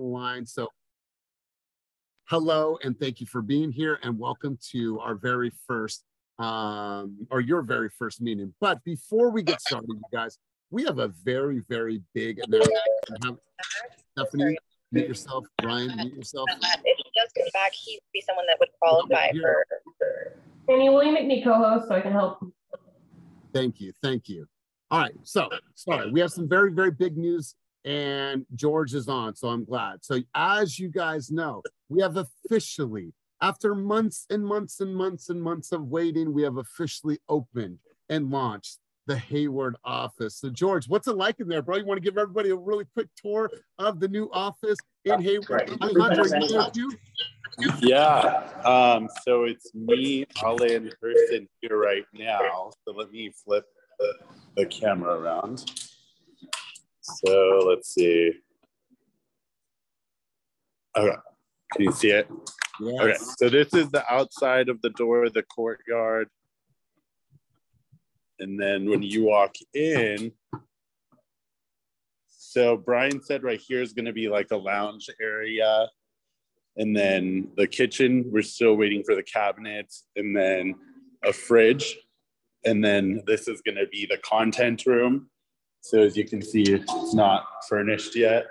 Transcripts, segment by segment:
line. So hello, and thank you for being here, and welcome to our very first, or your very first meeting. But before we get started, you guys, we have a very, very big announcement. Stephanie, mute yourself. Brian, mute yourself. If he does come back, he would be someone that would qualify for. Annie, will you make me co-host so I can help? Thank you. Thank you. All right. So, sorry, we have some very, very big news, and George is on, so I'm glad. So, as you guys know, we have officially, after months and months and months and months of waiting, we have officially opened and launched the Hayward office. So, George, what's it like in there, bro? You want to give everybody a really quick tour of the new office in Hayward? Alejandro, you there too? Yeah, so it's me, Ale, in person here right now. So let me flip the camera around. So let's see. Okay, can you see it? Yes. Okay, so this is the outside of the door, the courtyard. And then when you walk in, so Brian said right here is going to be like a lounge area. And then the kitchen, we're still waiting for the cabinets, and then a fridge. And then this is going to be the content room. So as you can see, it's not furnished yet.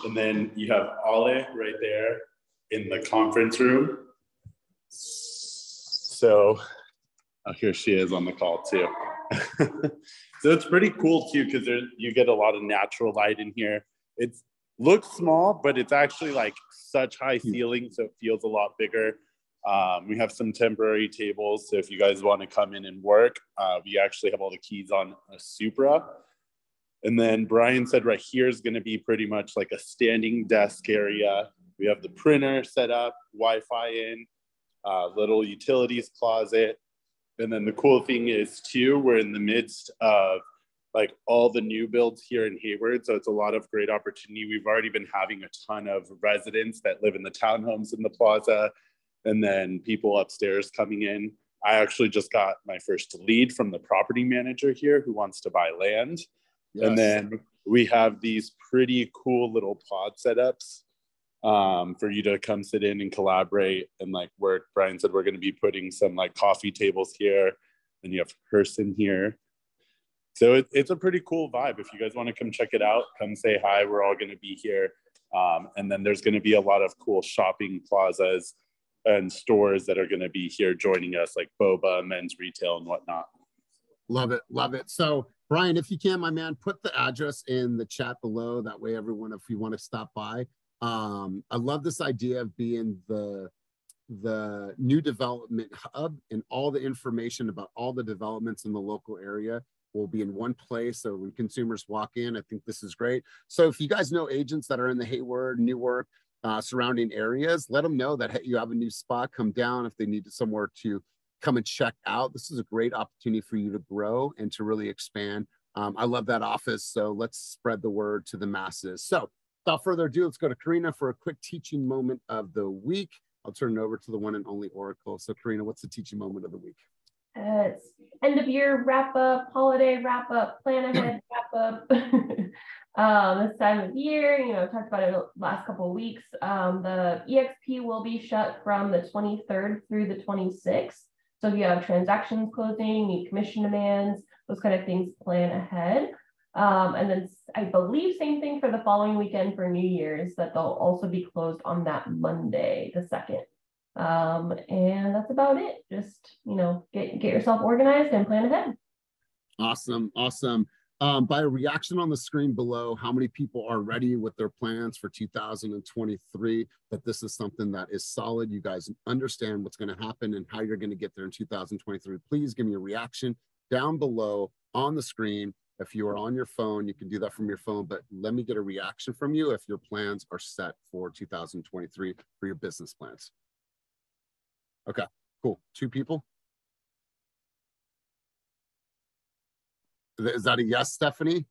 And then you have Ale right there in the conference room. So here she is on the call too. So it's pretty cool too, because you get a lot of natural light in here. It looks small, but it's actually like such high ceilings, so it feels a lot bigger. We have some temporary tables, so if you guys want to come in and work, we actually have all the keys on a Supra. And then Brian said right here is going to be pretty much like a standing desk area. We have the printer set up, Wi-Fi in, little utilities closet. And then the cool thing is too, we're in the midst of like all the new builds here in Hayward. So it's a lot of great opportunity. We've already been having a ton of residents that live in the townhomes in the plaza, and then people upstairs coming in. I actually just got my first lead from the property manager here who wants to buy land. Yes. And then we have these pretty cool little pod setups for you to come sit in and collaborate and like work. Brian said we're going to be putting some like coffee tables here, and you have a person here. So it's a pretty cool vibe. If you guys want to come check it out, come say hi. We're all going to be here. And then there's going to be a lot of cool shopping plazas and stores that are going to be here joining us, like boba, men's retail, and whatnot. Love it. Love it. So, Brian, if you can, my man, put the address in the chat below. That way, everyone, if you want to stop by. I love this idea of being the new development hub, and all the information about all the developments in the local area will be in one place. So when consumers walk in, I think this is great. So if you guys know agents that are in the Hayward, Newark, surrounding areas, let them know that, hey, you have a new spot. Come down if they need somewhere to come and check out. This is a great opportunity for you to grow and to really expand. I love that office. So let's spread the word to the masses. So without further ado, let's go to Karina for a quick teaching moment of the week. I'll turn it over to the one and only Oracle. So Karina, what's the teaching moment of the week? It's end of year wrap up, holiday wrap up, plan ahead wrap up. This time of year, talked about it the last couple of weeks. The EXP will be shut from the 23rd through the 26th. So if you have transactions closing, need commission demands, those kind of things, plan ahead. And then I believe same thing for the following weekend for New Year's, that they'll also be closed on that Monday, the 2nd. And that's about it. Just, get yourself organized and plan ahead. Awesome. Awesome. By a reaction on the screen below, how many people are ready with their plans for 2023, that this is something that is solid? You guys understand what's going to happen and how you're going to get there in 2023. Please give me a reaction down below on the screen. If you are on your phone, you can do that from your phone, but let me get a reaction from you if your plans are set for 2023 for your business plans. Okay, cool. 2 people. Is that a yes, Stephanie?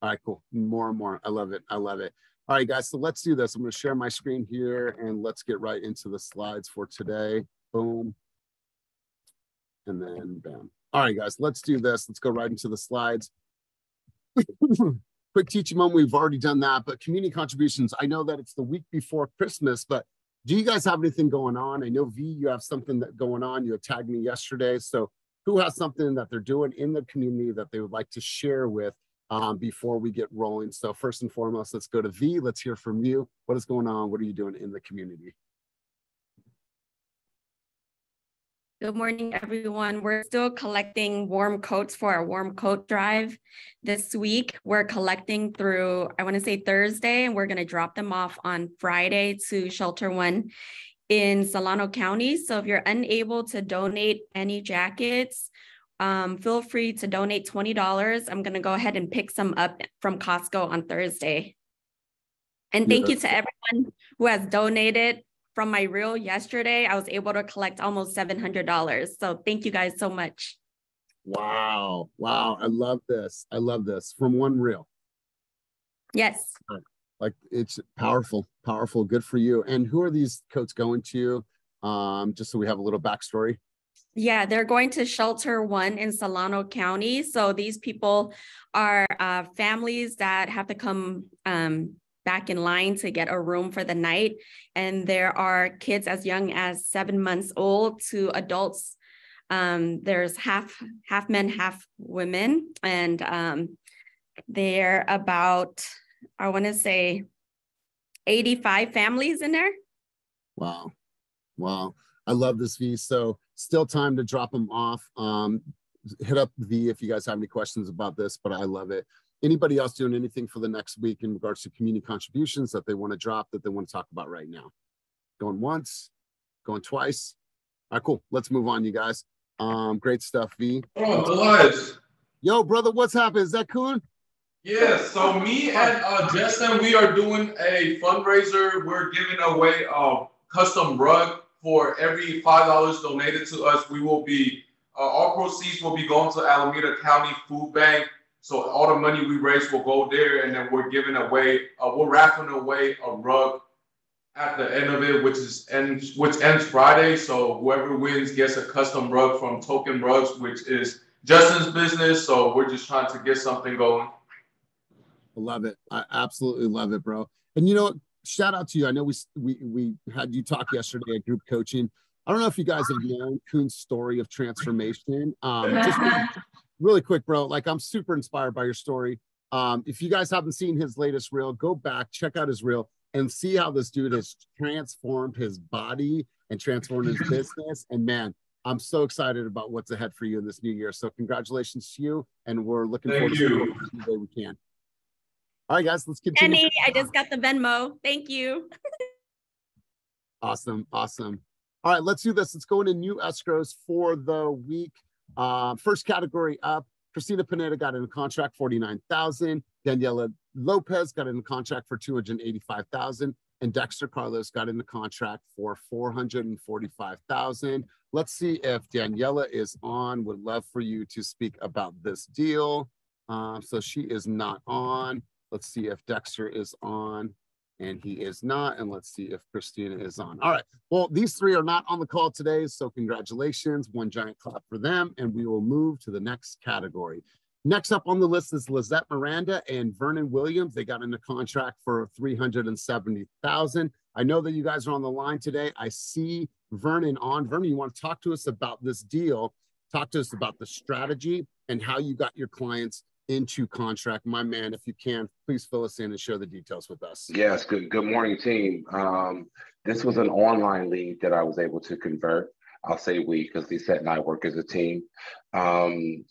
All right, cool. More and more. I love it. I love it. All right, guys, so let's do this. I'm going to share my screen here, and let's get right into the slides for today. Boom. And then bam. All right, guys, let's do this. Let's go right into the slides. quick teaching moment. We've already done that, but community contributions. I know that it's the week before Christmas, but do you guys have anything going on? I know V, you have something that going on. You had tagged me yesterday. So who has something that they're doing in the community that they would like to share with before we get rolling? So first and foremost, let's go to V. Let's hear from you. What is going on? What are you doing in the community? Good morning, everyone. We're still collecting warm coats for our warm coat drive this week. We're collecting through, I want to say Thursday, and we're going to drop them off on Friday to Shelter One in Solano County. So if you're unable to donate any jackets, feel free to donate $20. I'm going to go ahead and pick some up from Costco on Thursday. And thank you to everyone who has donated. From my reel yesterday, I was able to collect almost $700. So thank you guys so much. Wow. Wow. I love this. I love this. From one reel. Yes. Like, it's powerful, powerful. Good for you. And who are these coats going to? Just so we have a little backstory. Yeah, they're going to Shelter One in Solano County. So these people are families that have to come back in line to get a room for the night. And there are kids as young as 7 months old to adults. There's half men, half women. And they're about, I want to say 85 families in there. Wow. Wow. I love this, V. So still time to drop them off. Hit up V if you guys have any questions about this, but I love it. Anybody else doing anything for the next week in regards to community contributions that they want to drop, that they want to talk about right now? Going once, going twice. All right, cool. Let's move on, you guys. Great stuff, V. Oh, Elias. Yo, brother, what's happening? Is that cool? Yeah, so me and Justin, we are doing a fundraiser. We're giving away a custom rug for every $5 donated to us. We will be, all proceeds will be going to Alameda County Food Bank. So all the money we raise will go there, and then we're giving away, we're raffling away a rug at the end of it, which ends Friday. So whoever wins gets a custom rug from Token Rugs, which is Justin's business. So we're just trying to get something going. I love it. I absolutely love it, bro. And you know what? Shout out to you. I know we had you talk yesterday at group coaching. I don't know if you guys have known Kuhn's story of transformation. Just really quick, bro. Like, I'm super inspired by your story. If you guys haven't seen his latest reel, go back, check out his reel, and see how this dude has transformed his body and transformed his business. And man, I'm so excited about what's ahead for you in this new year. So congratulations to you, and we're looking forward to it any way we can. All right, guys, let's continue. Penny, I just got the Venmo. Thank you. Awesome, awesome. All right, let's do this. Let's go into new escrows for the week. First category up, Christina Pineda got in a contract, $49,000. Daniela Lopez got in a contract for $285,000. And Dexter Carlos got in the contract for $445,000. Let's see if Daniela is on. Would love for you to speak about this deal. So she is not on. Let's see if Dexter is on, and he is not. And let's see if Christina is on. All right. Well, these three are not on the call today, so congratulations. One giant clap for them, and we will move to the next category. Next up on the list is Lizette Miranda and Vernon Williams. They got in a contract for $370,000. I know that you guys are on the line today. I see Vernon on. Vernon, you want to talk to us about this deal? Talk to us about the strategy and how you got your clients into contract. My man, if you can, please fill us in and share the details with us. Yes, good morning, team. This was an online lead that I was able to convert. I'll say we, because Lisette and I work as a team. And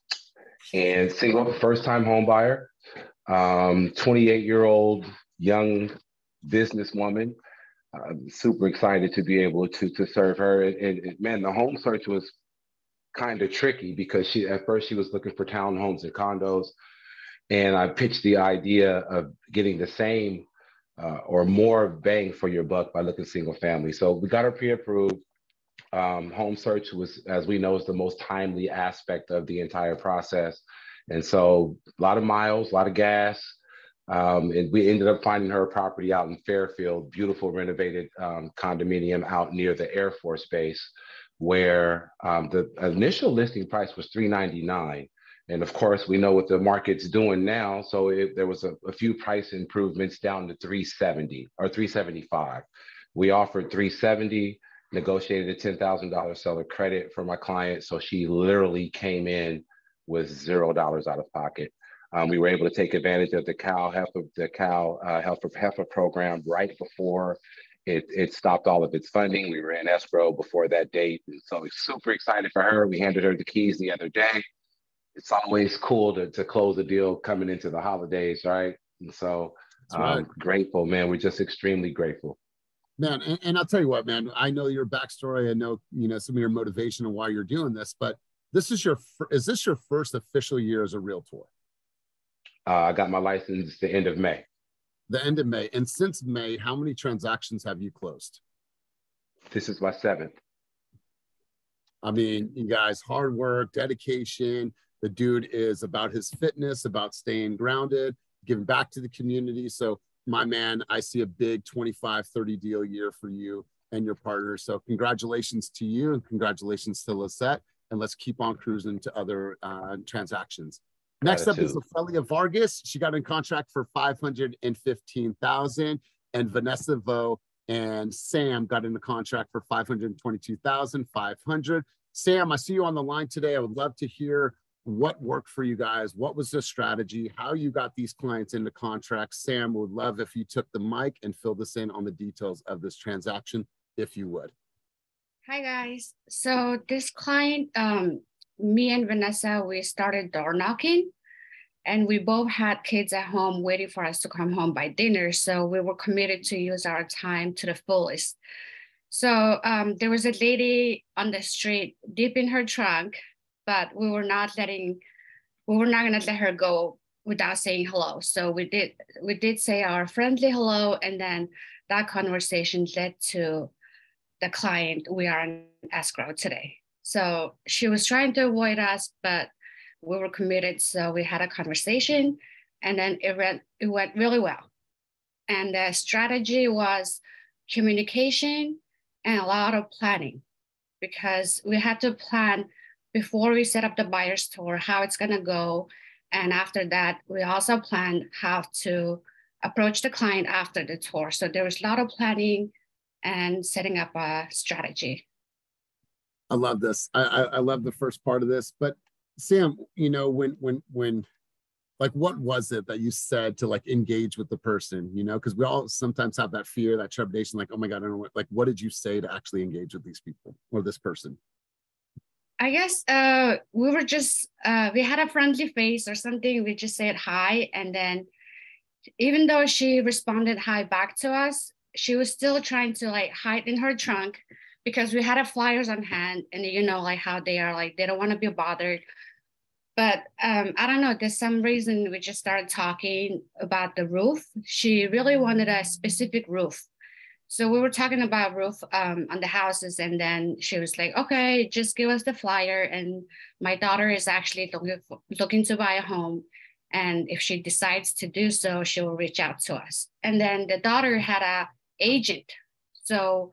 single, first-time home buyer, 28-year-old young businesswoman. Super excited to be able to serve her. And man, the home search was kind of tricky because at first she was looking for townhomes and condos. And I pitched the idea of getting the same or more bang for your buck by looking single family. So we got her pre-approved. Home search was, as we know, is the most timely aspect of the entire process. And so a lot of miles, a lot of gas. And we ended up finding her a property out in Fairfield, beautiful renovated condominium out near the Air Force Base, where the initial listing price was $399,000. And of course, we know what the market's doing now. So there was a few price improvements down to 370 or 375. We offered 370, negotiated a $10,000 seller credit for my client. So she literally came in with $0 out of pocket. We were able to take advantage of the cow heifer program right before it stopped all of its funding. We were in escrow before that date. And so we're super excited for her. We handed her the keys the other day. It's always cool to close a deal coming into the holidays, right? And so grateful, man. We're just extremely grateful. Man, and I'll tell you what, man, I know your backstory. I know, some of your motivation and why you're doing this, but is this your first official year as a realtor? I got my license the end of May. The end of May. And since May, how many transactions have you closed? This is my 7th. I mean, you guys, hard work, dedication. The dude is about his fitness, about staying grounded, giving back to the community. So my man, I see a big 25, 30 deal year for you and your partner. So congratulations to you and congratulations to Lisette. And let's keep on cruising to other transactions. Next up is Ophelia Vargas. She got in contract for $515,000, and Vanessa Vo and Sam got in the contract for $522,500. Sam, I see you on the line today. I would love to hear what worked for you guys. What was the strategy? How you got these clients into contracts? Sam, would love if you took the mic and filled us in on the details of this transaction, if you would. Hi, guys. So this client, me and Vanessa, we started door knocking, and we both had kids at home waiting for us to come home by dinner. So we were committed to use our time to the fullest. So there was a lady on the street deep in her trunk, but we were not gonna let her go without saying hello. So we did say our friendly hello, and then that conversation led to the client. We are in escrow today. So she was trying to avoid us, but we were committed. So we had a conversation, and then it went really well. And the strategy was communication and a lot of planning, because we had to plan before we set up the buyer's tour, how it's gonna go. And after that, we also planned how to approach the client after the tour. So there was a lot of planning and setting up a strategy. I love this. I love the first part of this. But Sam, when like, what was it that you said to like engage with the person? Because we all sometimes have that fear, that trepidation, like, oh my God, I don't know what did you say to actually engage with these people or this person? I guess we were just we had a friendly face or something. We just said hi, and then even though she responded hi back to us, she was still trying to like hide in her trunk, because we had flyers on hand, and like how they are, like they don't want to be bothered. But I don't know, there's some reason we just started talking about the roof. She really wanted a specific roof. So we were talking about roof on the houses, and then she was like, okay, just give us the flyer. And my daughter is actually looking to buy a home. And if she decides to do so, she will reach out to us. And then the daughter had an agent. So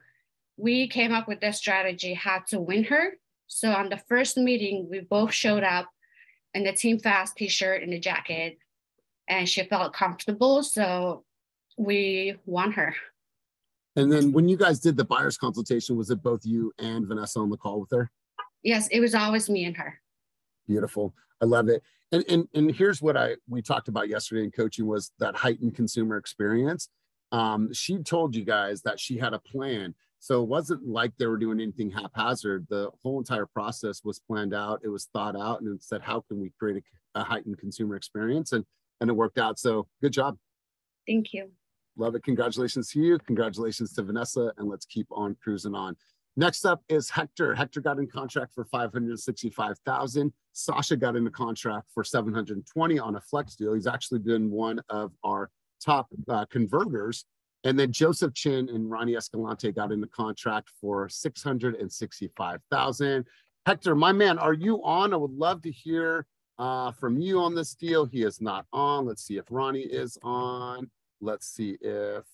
we came up with the strategy how to win her. So on the first meeting, we both showed up in the Team Fast t-shirt and the jacket, and she felt comfortable. So we won her. And then when you guys did the buyer's consultation, was it both you and Vanessa on the call with her? Yes, it was always me and her. Beautiful. I love it. And here's what we talked about yesterday in coaching, was that heightened consumer experience. She told you guys that she had a plan. So it wasn't like they were doing anything haphazard. The whole entire process was planned out. It was thought out, and it said, how can we create a heightened consumer experience? And it worked out. So good job. Thank you. Love it. Congratulations to you. Congratulations to Vanessa. And let's keep on cruising on. Next up is Hector. Hector got in contract for $565,000. Sasha got in a contract for $720,000 on a flex deal. He's actually been one of our top converters. And then Joseph Chin and Ronnie Escalante got in the contract for $665,000. Hector, my man, are you on? I would love to hear from you on this deal. He is not on. Let's see if Ronnie is on. Let's see if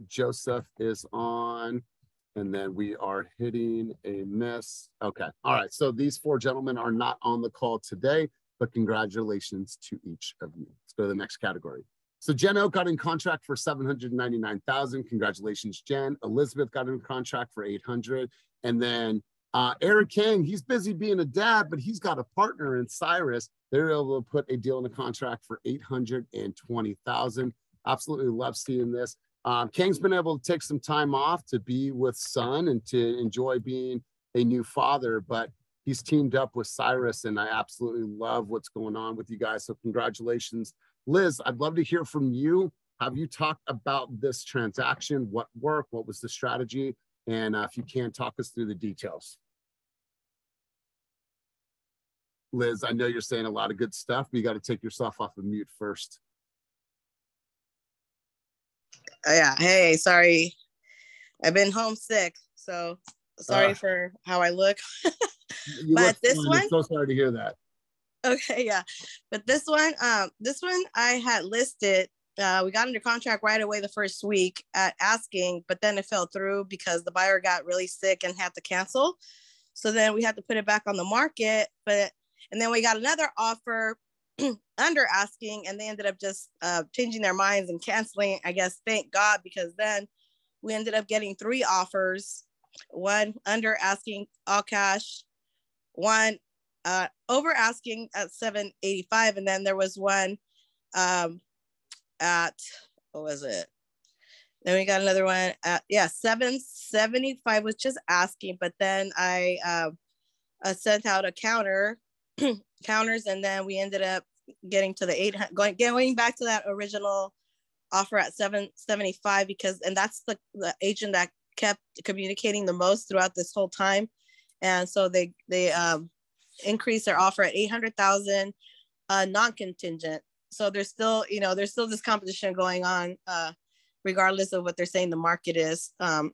Joseph is on. And then we are hitting a miss. Okay. All right. So these four gentlemen are not on the call today. but congratulations to each of you. Let's go to the next category. So Jen O got in contract for $799,000. Congratulations, Jen. Elizabeth got in contract for $800,000. And then Eric Kang, he's busy being a dad, but he's got a partner in Cyrus. They're able to put a deal in a contract for $820,000. Absolutely love seeing this. Kang's been able to take some time off to be with son and to enjoy being a new father, but he's teamed up with Cyrus, and I absolutely love what's going on with you guys. So congratulations. Liz, I'd love to hear from you. Have you talked about this transaction? What worked? What was the strategy? And if you can, talk us through the details. Liz, I know you're saying a lot of good stuff, but you got to take yourself off of mute first. Yeah. Hey, sorry. I've been homesick, so sorry for how I look. But this one, I'm so sorry to hear that. Okay, yeah. But this one I had listed. We got under contract right away the first week at asking, but then it fell through because the buyer got really sick and had to cancel. So then we had to put it back on the market. And then we got another offer under asking, and they ended up just changing their minds and canceling. I guess, thank God, because then we ended up getting 3 offers: one under asking, all cash; one over asking at $785, and then there was one at, what was it? Then we got another one at, yeah, $775 was just asking, but then I sent out a counters, and then we ended up getting to the 800, going back to that original offer at $775, because, and that's the agent that kept communicating the most throughout this whole time. And so they increased their offer at $800,000 non-contingent. So there's still, this competition going on, regardless of what they're saying the market is. And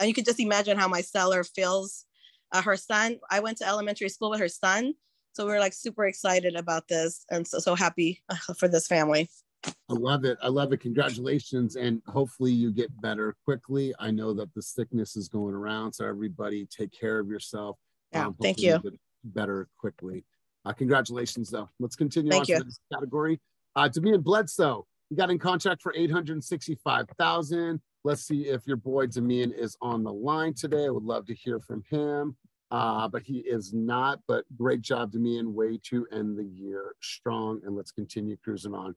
you could just imagine how my seller feels. Her son, I went to elementary school with her son. So we're like super excited about this, and so happy for this family. I love it. I love it. Congratulations. And hopefully you get better quickly. I know that the sickness is going around, so everybody take care of yourself. Yeah, thank you. Get better quickly. Congratulations though. Let's continue on to the next category. Damian Bledsoe, you got in contract for $865,000. Let's see if your boy Damian is on the line today. I would love to hear from him. But he is not, but great job, Damian. Way to end the year strong, and let's continue cruising on.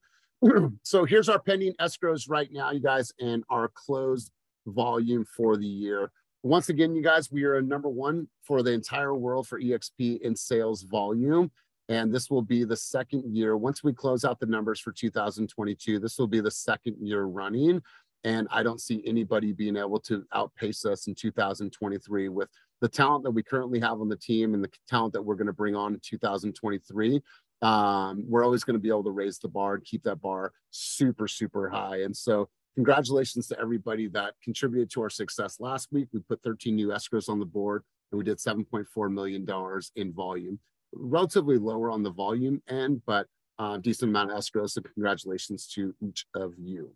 So here's our pending escrows right now, you guys, and our closed volume for the year. Once again, you guys, we are #1 for the entire world for EXP in sales volume, and this will be the second year. Once we close out the numbers for 2022, this will be the second year running, and I don't see anybody being able to outpace us in 2023 with the talent that we currently have on the team and the talent that we're going to bring on in 2023. We're always going to be able to raise the bar and keep that bar super, super high. And so congratulations to everybody that contributed to our success last week. We put 13 new escrows on the board, and we did $7.4 million in volume. Relatively lower on the volume end, but decent amount of escrows. So congratulations to each of you.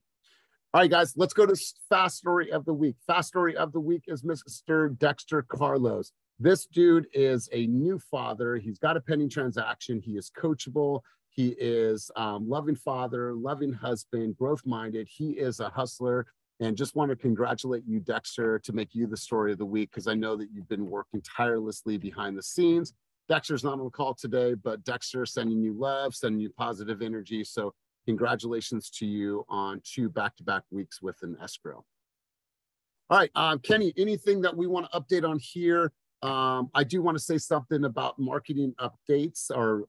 All right, guys, let's go to Fast Story of the Week. Fast Story of the Week is Mr. Dexter Carlos. This dude is a new father. He's got a pending transaction. He is coachable. He is loving father, loving husband, growth-minded. He is a hustler, and just want to congratulate you, Dexter, to make you the story of the week, because I know that you've been working tirelessly behind the scenes. Dexter's not on the call today, but Dexter sending you love, sending you positive energy. So congratulations to you on 2 back-to-back weeks with an escrow. All right, Kenny, anything that we want to update on here? I do want to say something about marketing updates or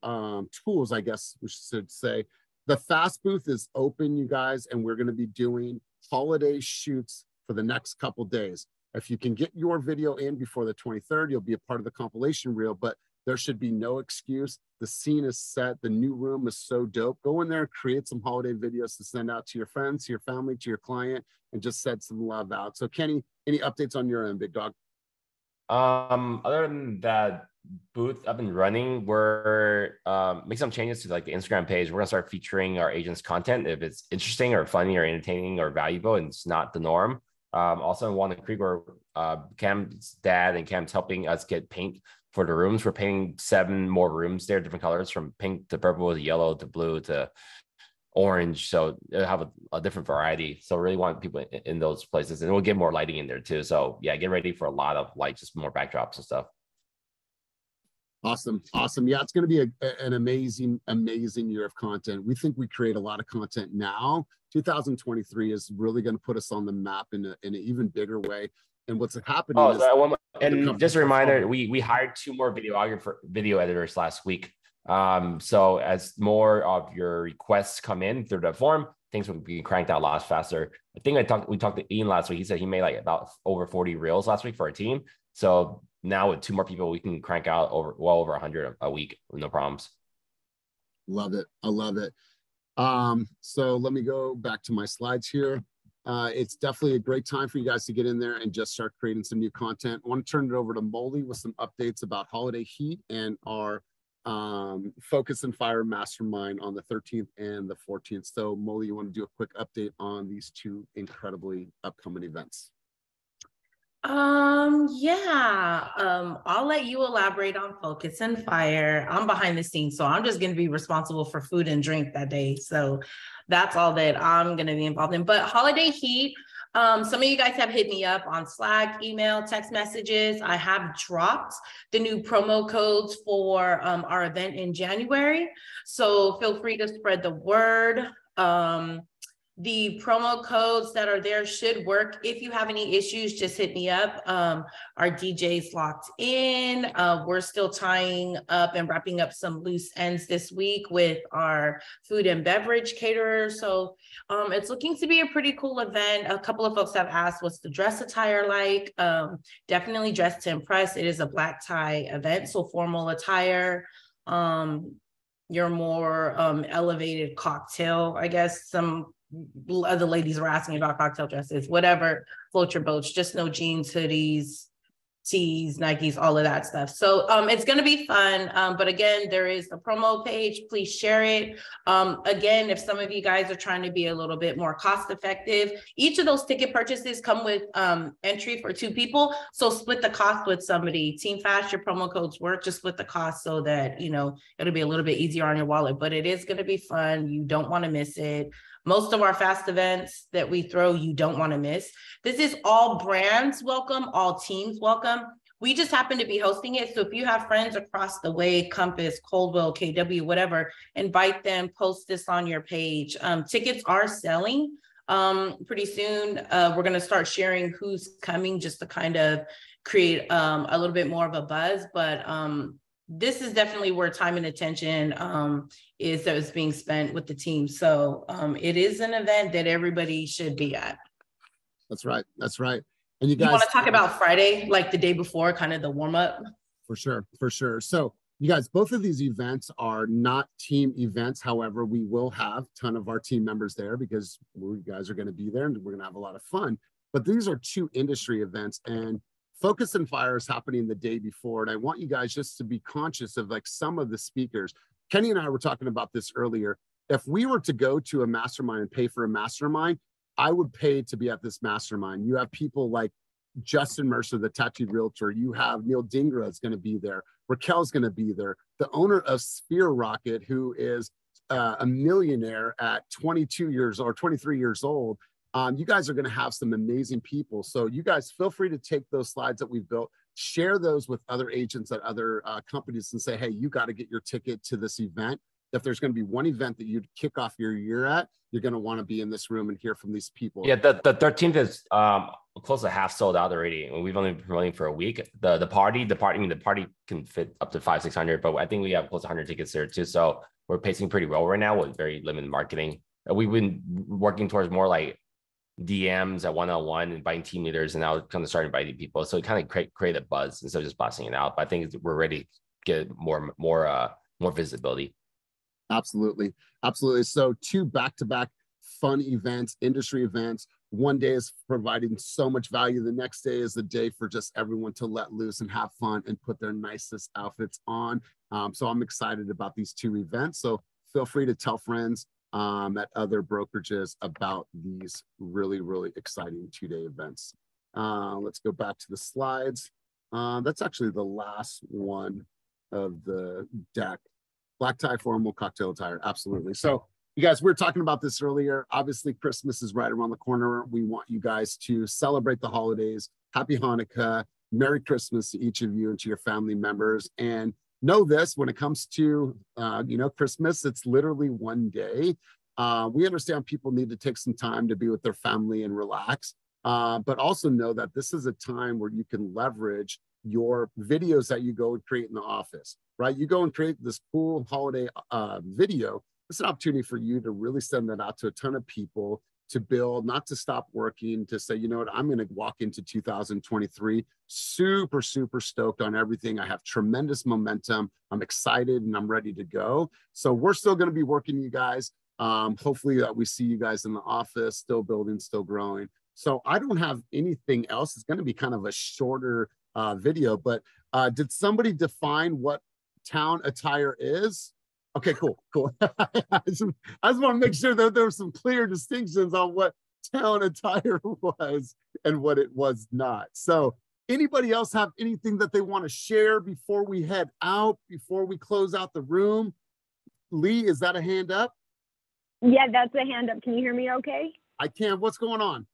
tools, I guess we should say. The Fast booth is open, you guys, and we're going to be doing holiday shoots for the next couple days. If you can get your video in before the 23rd, you'll be a part of the compilation reel, but there should be no excuse. The scene is set. The new room is so dope. Go in there, create some holiday videos to send out to your friends, to your family, to your client, and just set some love out. So Kenny, any updates on your end, big dog? Other than that booth up and running, we're make some changes to like the Instagram page. We're gonna start featuring our agents' content if it's interesting or funny or entertaining or valuable and it's not the norm. Also in Walnut Creek, where Cam's dad and Cam's helping us get paint for the rooms. We're painting 7 more rooms there, different colors from pink to purple to yellow to blue to orange. So it'll have a different variety. So really want people in those places, and we'll get more lighting in there too. So yeah, get ready for a lot of light, just more backdrops and stuff. Awesome. Yeah, it's going to be an amazing year of content. We think we create a lot of content now. 2023 is really going to put us on the map in an even bigger way. And what's happening is, and just a reminder, we hired 2 more video editors last week. So as more of your requests come in through the form, things will be cranked out a lot faster. I think we talked to Ian last week. He said he made like about over 40 reels last week for our team. So now with 2 more people, we can crank out well over 100 a week with no problems. Love it. I love it. So let me go back to my slides here. It's definitely a great time for you guys to get in there and just start creating some new content. I want to turn it over to Molly with some updates about Holiday Heat and our Focus and Fire Mastermind on the 13th and the 14th. So Molly, you want to do a quick update on these 2 incredibly upcoming events? I'll let you elaborate on Focus and Fire. I'm behind the scenes, so I'm just going to be responsible for food and drink that day. So that's all that I'm going to be involved in. But Holiday Heat, some of you guys have hit me up on Slack, email, text messages. I have dropped the new promo codes for our event in January. So feel free to spread the word. The promo codes that are there should work. If you have any issues, just hit me up. Our DJ's locked in. We're still tying up and wrapping up some loose ends this week with our food and beverage caterer. So it's looking to be a pretty cool event. A couple of folks have asked, what's the dress attire like? Definitely dress to impress. It is a black tie event, so formal attire. Your more elevated cocktail, I guess. Some other ladies were asking about cocktail dresses, whatever, float your boats, just no jeans, hoodies, tees, Nikes, all of that stuff. So it's going to be fun. But again, there is a promo page. Please share it. Again, if some of you guys are trying to be a little bit more cost effective, each of those ticket purchases come with entry for 2 people. So split the cost with somebody. Team Fast, your promo codes work. Just split the cost so that, it'll be a little bit easier on your wallet. But it is going to be fun. You don't want to miss it. Most of our fast events that we throw, you don't want to miss. This is all brands welcome, all teams welcome. We just happen to be hosting it. So if you have friends across the way, Compass, Coldwell, KW, whatever, invite them, post this on your page. Tickets are selling pretty soon. We're going to start sharing who's coming just to kind of create a little bit more of a buzz. But this is definitely where time and attention is being spent with the team. So it is an event that everybody should be at. That's right. And you guys want to talk about Friday, like the day before, kind of the warm up? For sure. So you guys, both of these events are not team events. However, we will have a ton of our team members there because you guys are going to be there and we're going to have a lot of fun. But these are 2 industry events, and Focus and Fire is happening the day before. And I want you guys just to be conscious of like some of the speakers. Kenny and I were talking about this earlier. If we were to go to a mastermind and pay for a mastermind, I would pay to be at this mastermind. You have people like Justin Mercer, the tattooed realtor. You have Neil Dingra is going to be there. Raquel's going to be there. The owner of Sphere Rocket, who is a millionaire at 23 years old. You guys are going to have some amazing people. So you guys feel free to take those slides that we've built, share those with other agents at other companies and say, hey, you got to get your ticket to this event. If there's going to be one event that you'd kick off your year at, you're going to want to be in this room and hear from these people. Yeah, the 13th is close to half sold out already. We've only been promoting for a week. The party can fit up to 500-600, but I think we have close to 100 tickets there too. So we're pacing pretty well right now with very limited marketing. We've been working towards more like DMs at one-on-one, inviting team leaders, and now kind of starting inviting people. So it kind of create a buzz instead of just blasting it out. But I think we're ready to get more visibility. Absolutely. So 2 back-to-back fun events, industry events. One day is providing so much value. The next day is the day for just everyone to let loose and have fun and put their nicest outfits on. So I'm excited about these 2 events. So feel free to tell friends at other brokerages about these really, really exciting 2-day events. Let's go back to the slides. That's actually the last one of the deck. Black tie, formal cocktail attire. Absolutely. So you guys, we were talking about this earlier. Obviously, Christmas is right around the corner. We want you guys to celebrate the holidays. Happy Hanukkah. Merry Christmas to each of you and to your family members. And know this, when it comes to, Christmas, it's literally one day. We understand people need to take some time to be with their family and relax. But also know that this is a time where you can leverage your videos that you go and create in the office, right? You go and create this cool holiday video. It's an opportunity for you to really send that out to a ton of people, to build, not to stop working, to say, you know what, I'm going to walk into 2023 super, super stoked on everything. I have tremendous momentum. I'm excited and I'm ready to go. So we're still going to be working, you guys. Hopefully we see you guys in the office, still building, still growing. So I don't have anything else. It's going to be kind of a shorter video, but did somebody define what town attire is? Okay, cool. I just want to make sure that there were some clear distinctions on what town attire was and what it was not. So anybody else have anything that they want to share before we head out, before we close out the room? Lee, is that a hand up? Yeah, that's a hand up. Can you hear me okay? I can. What's going on?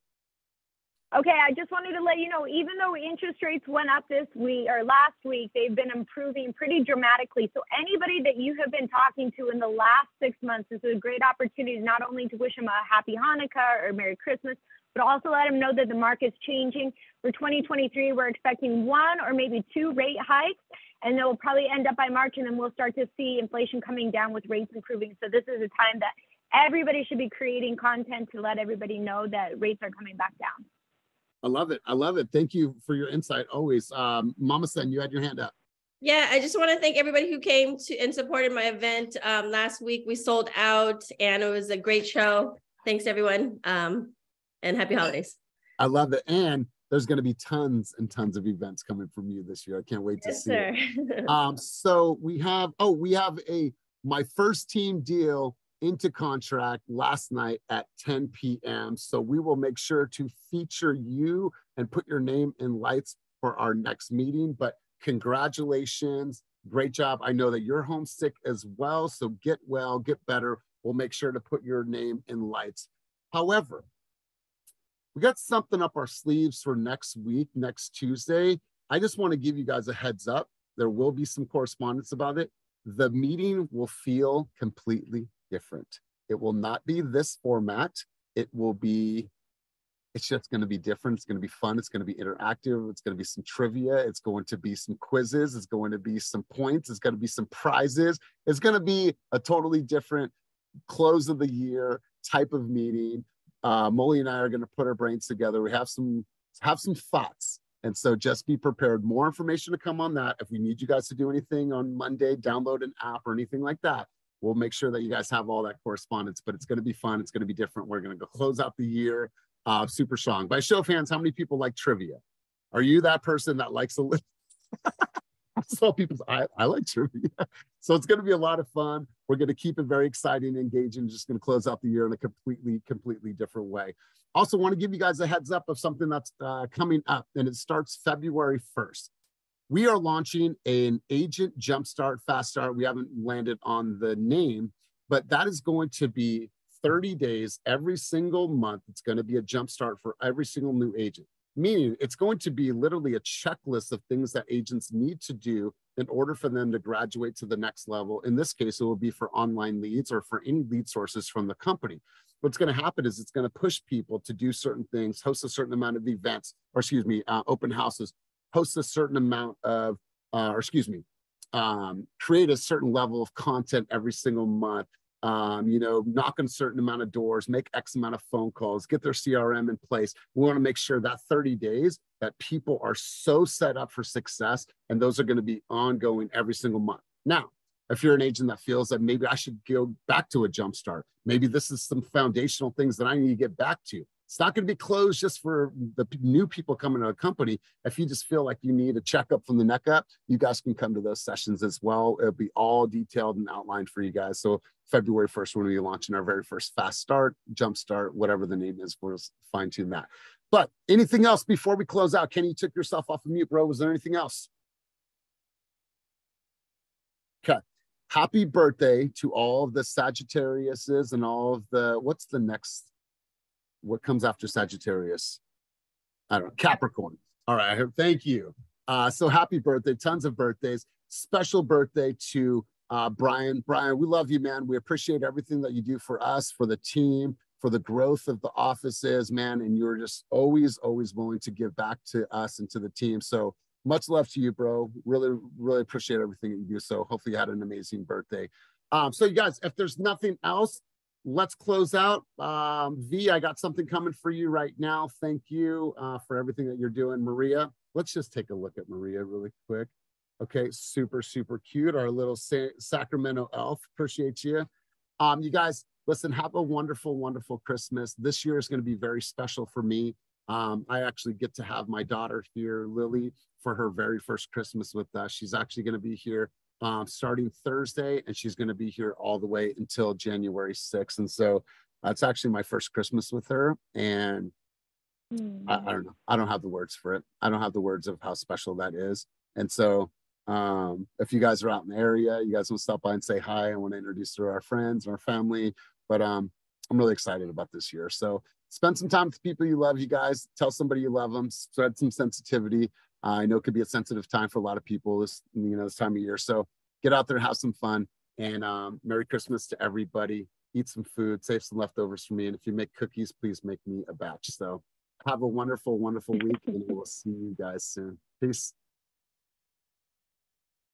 Okay, I just wanted to let you know, even though interest rates went up this week or last week, they've been improving pretty dramatically. So anybody that you have been talking to in the last 6 months, this is a great opportunity not only to wish them a happy Hanukkah or Merry Christmas, but also let them know that the market's changing. For 2023, we're expecting 1 or maybe 2 rate hikes, and they'll probably end up by March, and then we'll start to see inflation coming down with rates improving. So this is a time that everybody should be creating content to let everybody know that rates are coming back down. I love it. I love it. Thank you for your insight always. Mama Sen, you had your hand up. Yeah, I just want to thank everybody who came to and supported my event. Last week we sold out and it was a great show. Thanks everyone. And happy holidays. I love it. And there's going to be tons and tons of events coming from you this year. I can't wait to see it. So we have my first team deal into contract last night at 10 p.m. So we will make sure to feature you and put your name in lights for our next meeting. But congratulations, great job. I know that you're homesick as well. So get well, get better. We'll make sure to put your name in lights. However, we got something up our sleeves for next week, next Tuesday. I just want to give you guys a heads up. There will be some correspondence about it. The meeting will feel completely different. It will not be this format. It's just going to be different. It's going to be fun. It's going to be interactive. It's going to be some trivia. It's going to be some quizzes. It's going to be some points. It's going to be some prizes. It's going to be a totally different close of the year type of meeting. Molly and I are going to put our brains together. We have some thoughts. And so just be prepared. More information to come on that. If we need you guys to do anything on Monday, download an app or anything like that, we'll make sure that you guys have all that correspondence, but it's going to be fun. It's going to be different. We're going to go close out the year super strong. By show of hands, how many people like trivia? Are you that person that likes a little? I saw people, I like trivia. So it's going to be a lot of fun. We're going to keep it very exciting and engaging. Just going to close out the year in a completely different way. Also want to give you guys a heads up of something that's coming up, and it starts February 1st. We are launching an agent jumpstart, fast start. We haven't landed on the name, but that is going to be 30 days every single month. It's going to be a jumpstart for every single new agent, meaning it's going to be literally a checklist of things that agents need to do in order for them to graduate to the next level. In this case, it will be for online leads or for any lead sources from the company. What's going to happen is it's going to push people to do certain things, host a certain amount of events, or open houses, host a certain amount of, create a certain level of content every single month, knock on a certain amount of doors, make X amount of phone calls, get their CRM in place. We want to make sure that 30 days that people are so set up for success, and those are going to be ongoing every single month. Now, if you're an agent that feels that maybe I should go back to a jump start, maybe this is some foundational things that I need to get back to, It's not going to be closed just for the new people coming to a company. If you just feel like you need a checkup from the neck up, you guys can come to those sessions as well. It'll be all detailed and outlined for you guys. So February 1st, we're going to be launching our very first fast start, jump start, whatever the name is, we'll fine tune that. But anything else before we close out? Kenny, you took yourself off of mute, bro. Was there anything else? Okay. Happy birthday to all of the Sagittariuses and all of the, what's the next, what comes after Sagittarius? I don't know, Capricorn. All right, thank you. So happy birthday, tons of birthdays. Special birthday to Brian. Brian, we love you, man. We appreciate everything that you do for us, for the team, for the growth of the offices, man. And you're just always, always willing to give back to us and to the team. So much love to you, bro. Really, really appreciate everything that you do. So hopefully you had an amazing birthday. So you guys, if there's nothing else, let's close out. V, I got something coming for you right now. Thank you for everything that you're doing. Maria, let's just take a look at Maria really quick. Okay, super, super cute. Our little Sacramento elf. Appreciate you. You guys, listen, have a wonderful, wonderful Christmas. This year is going to be very special for me. I actually get to have my daughter here, Lily, for her very first Christmas with us. She's actually going to be here starting Thursday, and she's going to be here all the way until January 6th. And so it's actually my first Christmas with her. And I don't know. I don't have the words for it. I don't have the words of how special that is. And so if you guys are out in the area, you guys want to stop by and say hi. I want to introduce her to our friends and our family. But I'm really excited about this year. So spend some time with the people you love, you guys. Tell somebody you love them. Spread some sensitivity. I know it could be a sensitive time for a lot of people this time of year. So get out there, have some fun, and Merry Christmas to everybody. Eat some food, save some leftovers for me. And if you make cookies, please make me a batch. So have a wonderful, wonderful week, and we'll see you guys soon. Peace.